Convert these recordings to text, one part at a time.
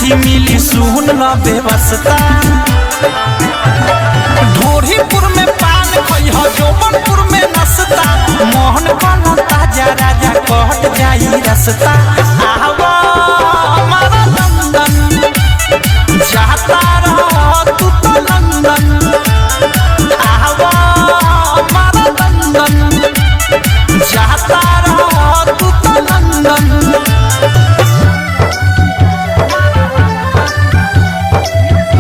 खाती मिली सुन न व्यवस्था। ढोरीपुर में पान खई हो जोबनपुर में नसता, मोहन कला ताजा राजा कहत जाई रसता। आवा हमारा लंदन जाता रहो तू तो लंदन, आवा हमारा लंदन जाता रहो तू तो लंदन।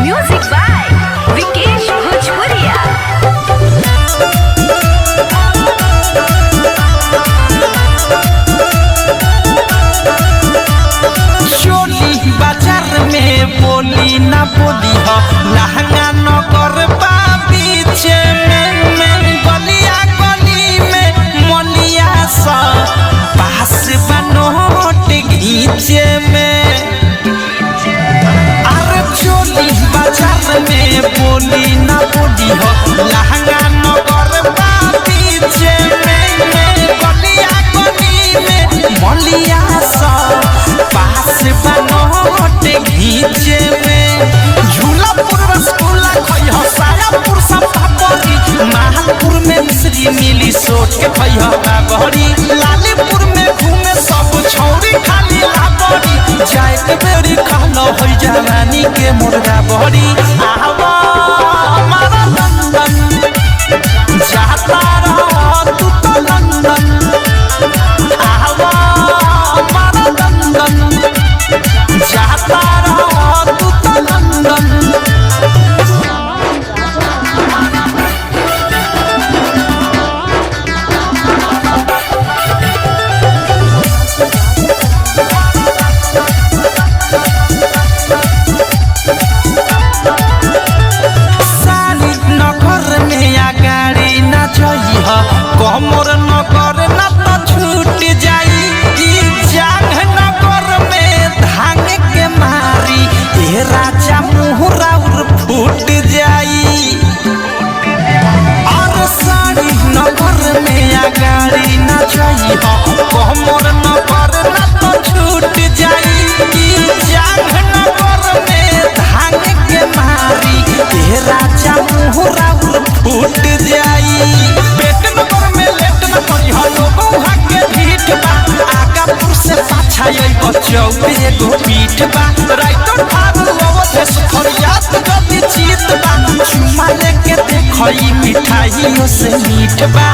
म्यूजिक बाय विकेश भोजपुरिया। चोली बाजार में बोली ना बोली हो, लहंगा नगर बा बीच में गलिया गली में मलिया सा पास बनोट घीचे में। अरे चोली बाजार में बोली ना बोली हो, लहंगा नगर बा बीच में गलिया गली में मलिया सा पास बनोट घीचे में। झूलापुर रसगुल्ला खई हो, सायापुर संपापड़ी, महालपुर में मिश्री मिली सोच के खई हो बाबरी। लालीपुर में घूमे सब छौरी खाली लाबड़ी, जाए के बेरी खालो हो जवानी के मुर्गा बड़ी। आवा हमारा लंदन जाता रहो तू तो लंदन, आवा हमारा लंदन जाता रहो तू तो लंदन। सारी नगर में आगाड़ी ना जई हो, कमर नगर ना तो छूट जाई। जांग नगर में धान के मारी ए राजा मुहरा फूट जाई। और सारी नगर में आगाड़ी ना जई हो, कमर नगर ना तो छूट जाई। जांग नगर में धान के मारी ए राजा मुहरा फूट जाई। पेट नगर में लेट न करी हो, लोगों के भीट बा। आगापुर से पाछा आई बच्चों एगो पीठ बा। राइतो ठारू अवधेश फरियाद गति जीत बा। चुमा लेके देखई मिठाइयों से मीठ बा।